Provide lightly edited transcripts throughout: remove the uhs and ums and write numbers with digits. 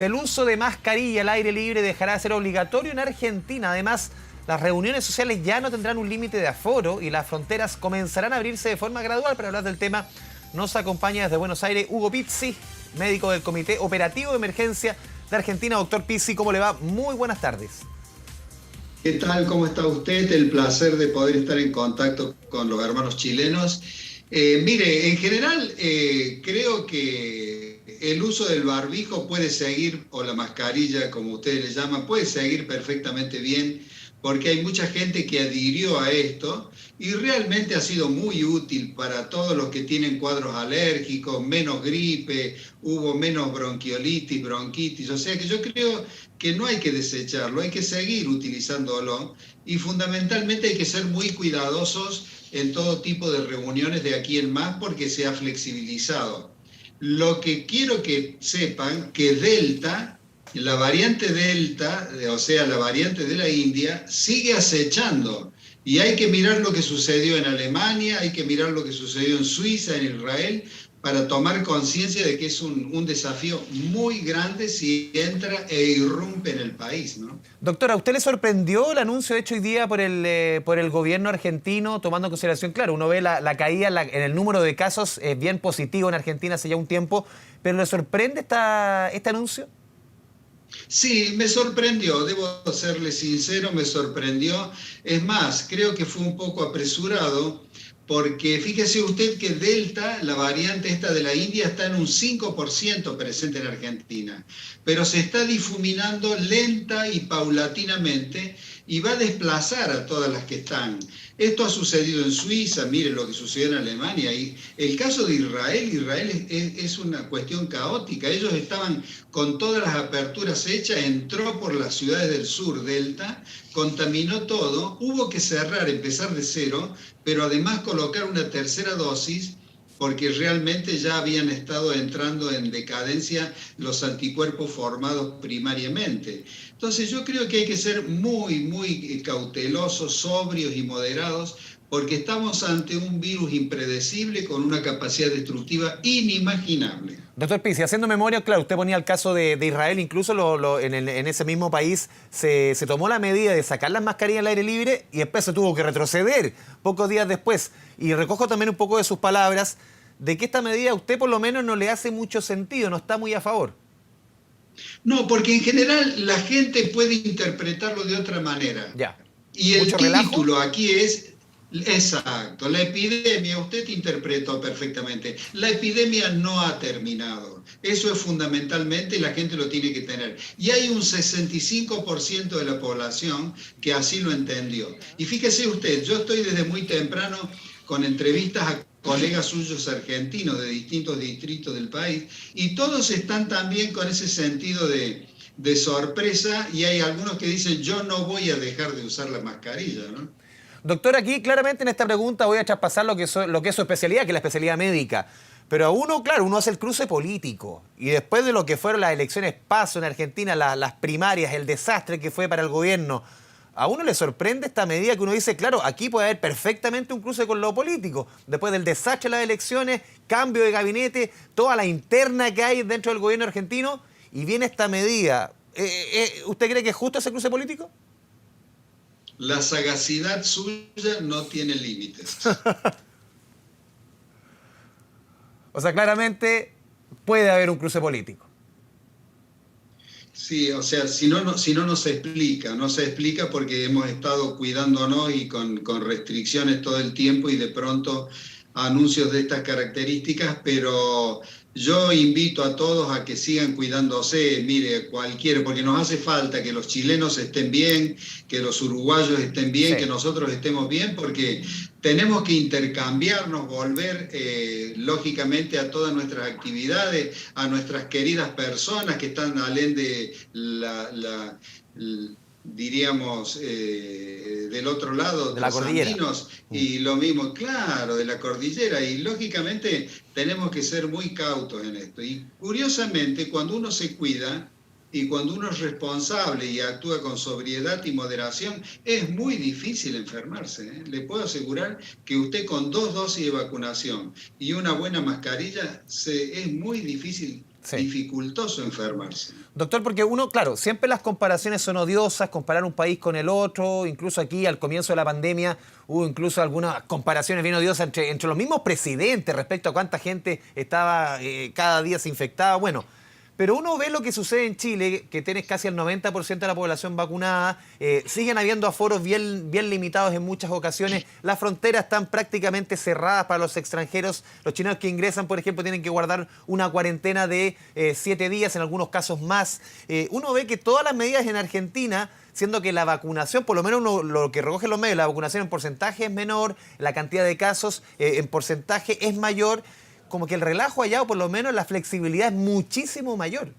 El uso de mascarilla al aire libre dejará de ser obligatorio en Argentina. Además, las reuniones sociales ya no tendrán un límite de aforo y las fronteras comenzarán a abrirse de forma gradual. Para hablar del tema, nos acompaña desde Buenos Aires Hugo Pizzi, médico del Comité Operativo de Emergencia de Argentina. Doctor Pizzi, ¿cómo le va? Muy buenas tardes. ¿Qué tal? ¿Cómo está usted? El placer de poder estar en contacto con los hermanos chilenos. Mire, en general creo que el uso del barbijo puede seguir, o la mascarilla, como ustedes le llaman, puede seguir perfectamente bien, porque hay mucha gente que adhirió a esto y realmente ha sido muy útil para todos los que tienen cuadros alérgicos, menos gripe, hubo menos bronquiolitis, bronquitis, o sea que yo creo que no hay que desecharlo, hay que seguir utilizándolo y fundamentalmente hay que ser muy cuidadosos en todo tipo de reuniones de aquí en más porque se ha flexibilizado. Lo que quiero que sepan que Delta, la variante Delta, o sea, la variante de la India, sigue acechando. Y hay que mirar lo que sucedió en Alemania, hay que mirar lo que sucedió en Suiza, en Israel, para tomar conciencia de que es un desafío muy grande si entra e irrumpe en el país, ¿no? Doctora, ¿a usted le sorprendió el anuncio hecho hoy día por el gobierno argentino, tomando en consideración, claro, uno ve la caída en el número de casos bien positivo en Argentina hace ya un tiempo, pero ¿le sorprende este anuncio? Sí, me sorprendió, debo serle sincero, me sorprendió. Es más, creo que fue un poco apresurado, porque fíjese usted que Delta, la variante esta de la India, está en un 5% presente en Argentina, pero se está difuminando lenta y paulatinamente y va a desplazar a todas las que están. Esto ha sucedido en Suiza, mire lo que sucedió en Alemania. Y el caso de Israel es una cuestión caótica. Ellos estaban con todas las aperturas hechas, entró por las ciudades del sur, Delta, contaminó todo, hubo que cerrar, empezar de cero, pero además colocar una tercera dosis porque realmente ya habían estado entrando en decadencia los anticuerpos formados primariamente. Entonces yo creo que hay que ser muy cautelosos, sobrios y moderados, porque estamos ante un virus impredecible con una capacidad destructiva inimaginable. Doctor Pizzi, haciendo memoria, claro, usted ponía el caso de Israel, incluso en ese mismo país se tomó la medida de sacar las mascarillas al aire libre y después se tuvo que retroceder pocos días después. Y recojo también un poco de sus palabras de que esta medida a usted por lo menos no le hace mucho sentido, no está muy a favor. No, porque en general la gente puede interpretarlo de otra manera. Ya. Y el ¿Mucho relajo? título aquí es, exacto, la epidemia, usted interpretó perfectamente, la epidemia no ha terminado. Eso es fundamentalmente, la gente lo tiene que tener. Y hay un 65% de la población que así lo entendió. Y fíjese usted, yo estoy desde muy temprano con entrevistas a colegas suyos argentinos de distintos distritos del país, y todos están también con ese sentido de sorpresa, y hay algunos que dicen, yo no voy a dejar de usar la mascarilla, ¿no? Doctor, aquí claramente en esta pregunta voy a traspasar lo que es su especialidad, que es la especialidad médica. Pero a uno, claro, uno hace el cruce político. Y después de lo que fueron las elecciones PASO en Argentina, las primarias, el desastre que fue para el gobierno, a uno le sorprende esta medida que uno dice, claro, aquí puede haber perfectamente un cruce con lo político. Después del desastre de las elecciones, cambio de gabinete, toda la interna que hay dentro del gobierno argentino, y viene esta medida. ¿Usted cree que es justo ese cruce político? La sagacidad suya no tiene límites. O sea, claramente puede haber un cruce político. Sí, o sea, si no no se explica porque hemos estado cuidándonos y con restricciones todo el tiempo y de pronto anuncios de estas características, pero yo invito a todos a que sigan cuidándose, mire, cualquiera, porque nos hace falta que los chilenos estén bien, que los uruguayos estén bien, Sí. que nosotros estemos bien, porque tenemos que intercambiarnos, volver lógicamente a todas nuestras actividades, a nuestras queridas personas que están alén de diríamos, del otro lado, De la los cordillera. andinos, y lo mismo, claro, de la cordillera, y lógicamente tenemos que ser muy cautos en esto. Y curiosamente, cuando uno se cuida y cuando uno es responsable y actúa con sobriedad y moderación, es muy difícil enfermarse, ¿eh? Le puedo asegurar que usted con 2 dosis de vacunación y una buena mascarilla, es muy difícil Sí. dificultoso enfermarse. Doctor, porque uno, claro, siempre las comparaciones son odiosas, comparar un país con el otro, incluso aquí al comienzo de la pandemia hubo incluso algunas comparaciones bien odiosas entre los mismos presidentes respecto a cuánta gente estaba cada día se infectaba. Bueno, pero uno ve lo que sucede en Chile, que tienes casi el 90% de la población vacunada, siguen habiendo aforos bien limitados en muchas ocasiones, las fronteras están prácticamente cerradas para los extranjeros, los chilenos que ingresan, por ejemplo, tienen que guardar una cuarentena de 7 días, en algunos casos más. Uno ve que todas las medidas en Argentina, siendo que la vacunación, por lo menos lo que recogen los medios, la vacunación en porcentaje es menor, la cantidad de casos en porcentaje es mayor, como que el relajo allá, o por lo menos la flexibilidad es muchísimo mayor.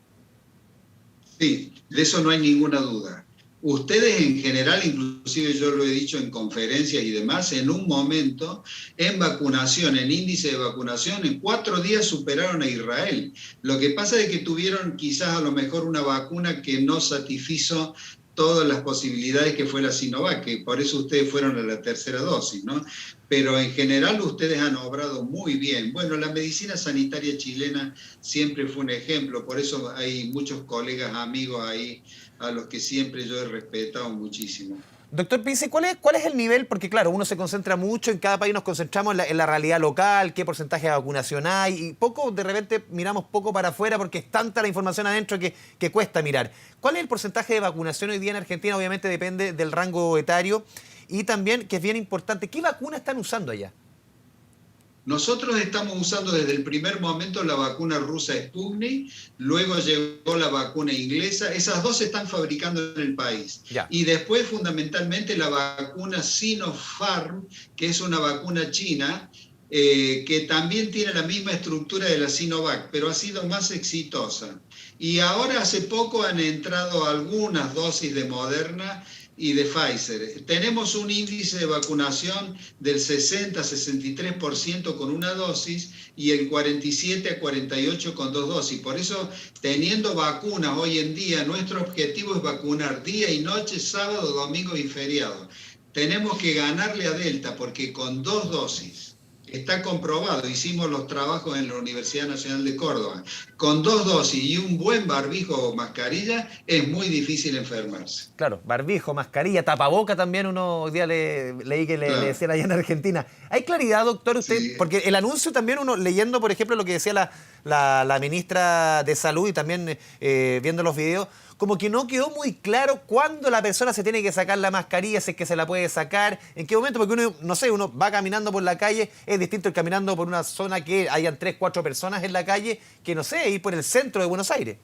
Sí, de eso no hay ninguna duda. Ustedes en general, inclusive yo lo he dicho en conferencias y demás, en un momento en vacunación, en índice de vacunación, en 4 días superaron a Israel. Lo que pasa es que tuvieron quizás a lo mejor una vacuna que no satisfizo todas las posibilidades que fue la Sinovac, que por eso ustedes fueron a la tercera dosis, ¿no? Pero en general ustedes han obrado muy bien. Bueno, la medicina sanitaria chilena siempre fue un ejemplo, por eso hay muchos colegas, amigos ahí, a los que siempre yo he respetado muchísimo. Doctor Pizzi, ¿cuál es el nivel? Porque claro, uno se concentra mucho, en cada país nos concentramos en la realidad local, qué porcentaje de vacunación hay, y poco, de repente miramos poco para afuera porque es tanta la información adentro que cuesta mirar. ¿Cuál es el porcentaje de vacunación hoy día en Argentina? Obviamente depende del rango etario y también, que es bien importante, ¿qué vacuna están usando allá? Nosotros estamos usando desde el primer momento la vacuna rusa Sputnik, luego llegó la vacuna inglesa, esas dos se están fabricando en el país. Ya. Y después fundamentalmente la vacuna Sinopharm, que es una vacuna china, que también tiene la misma estructura de la Sinovac, pero ha sido más exitosa. Y ahora hace poco han entrado algunas dosis de Moderna y de Pfizer. Tenemos un índice de vacunación del 60-63% con una dosis y el 47-48% con 2 dosis. Por eso, teniendo vacunas hoy en día, nuestro objetivo es vacunar día y noche, sábado, domingo y feriado. Tenemos que ganarle a Delta porque con 2 dosis, está comprobado, hicimos los trabajos en la Universidad Nacional de Córdoba, con 2 dosis y un buen barbijo o mascarilla es muy difícil enfermarse. Claro, barbijo, mascarilla, tapaboca también uno hoy día leí que le decían allá en Argentina. ¿Hay claridad, doctor, usted? Sí. Porque el anuncio también uno, leyendo por ejemplo lo que decía la ministra de Salud y también viendo los videos, como que no quedó muy claro cuándo la persona se tiene que sacar la mascarilla, si es que se la puede sacar, en qué momento, porque uno, no sé, uno va caminando por la calle, es distinto el caminando por una zona que hayan 3, 4 personas en la calle, que no sé, ir por el centro de Buenos Aires.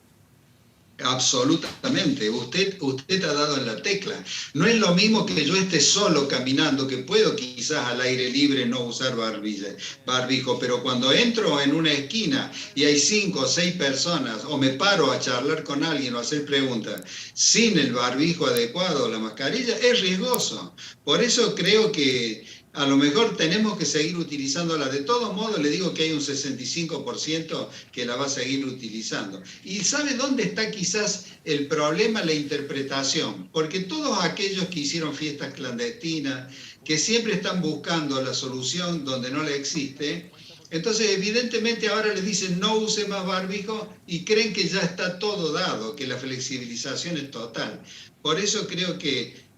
Absolutamente, usted ha dado en la tecla. No es lo mismo que yo esté solo caminando, que puedo quizás al aire libre no usar barbijo, pero cuando entro en una esquina y hay 5 o 6 personas, o me paro a charlar con alguien o a hacer preguntas sin el barbijo adecuado o la mascarilla, es riesgoso. Por eso creo que a lo mejor tenemos que seguir utilizándola. De todos modos, le digo que hay un 65% que la va a seguir utilizando. ¿Y sabe dónde está quizás el problema? La interpretación. Porque todos aquellos que hicieron fiestas clandestinas, que siempre están buscando la solución donde no la existe, entonces evidentemente ahora les dicen no use más barbijo y creen que ya está todo dado, que la flexibilización es total. Por eso creo que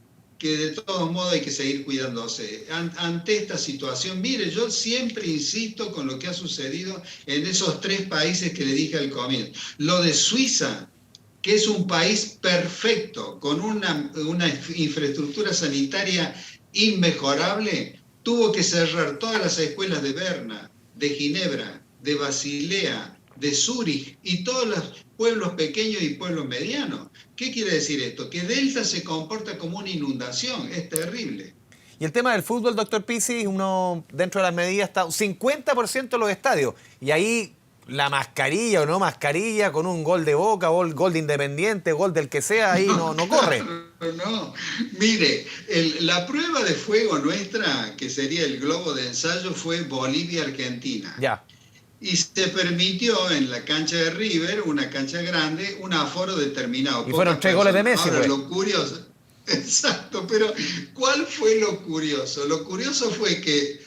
de todos modos hay que seguir cuidándose. Ante esta situación, mire, yo siempre insisto con lo que ha sucedido en esos 3 países que le dije al comienzo. Lo de Suiza, que es un país perfecto, con una infraestructura sanitaria inmejorable, tuvo que cerrar todas las escuelas de Berna, de Ginebra, de Basilea, de Zúrich y todos los pueblos pequeños y pueblos medianos. ¿Qué quiere decir esto? Que Delta se comporta como una inundación, es terrible. Y el tema del fútbol, doctor Pizzi, uno dentro de las medidas está un 50% de los estadios. Y ahí la mascarilla o no mascarilla, con un gol de Boca, gol de Independiente, gol del que sea, ahí no corre. No, mire, la prueba de fuego nuestra, que sería el globo de ensayo, fue Bolivia-Argentina. Ya. Y se permitió en la cancha de River, una cancha grande, un aforo determinado. Y fueron 3 goles de Messi. Ahora, pues. lo curioso, exacto, pero ¿cuál fue lo curioso? Lo curioso fue que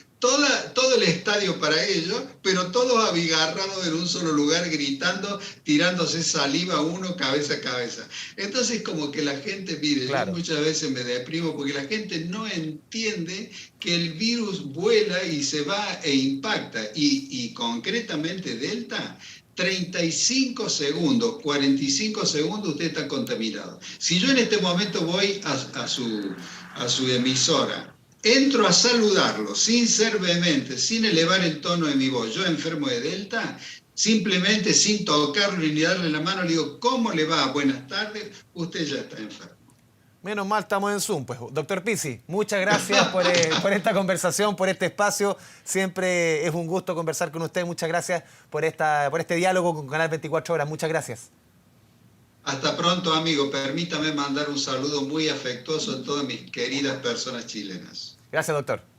todo el estadio para ellos, pero todos abigarrados en un solo lugar, gritando, tirándose saliva uno cabeza a cabeza. Entonces, como que la gente, mire, Claro. yo muchas veces me deprimo porque la gente no entiende que el virus vuela y se va e impacta. Y concretamente Delta, 35 segundos, 45 segundos, usted está contaminado. Si yo en este momento voy a su emisora, entro a saludarlo sin ser vehemente, sin elevar el tono de mi voz, yo enfermo de Delta, simplemente sin tocarlo ni darle la mano, le digo, ¿cómo le va? Buenas tardes, usted ya está enfermo. Menos mal estamos en Zoom, pues. Doctor Pizzi, muchas gracias por esta conversación, por este espacio. Siempre es un gusto conversar con usted. Muchas gracias por este diálogo con Canal 24 Horas. Muchas gracias. Hasta pronto, amigo. Permítame mandar un saludo muy afectuoso a todas mis queridas personas chilenas. Gracias, doctor.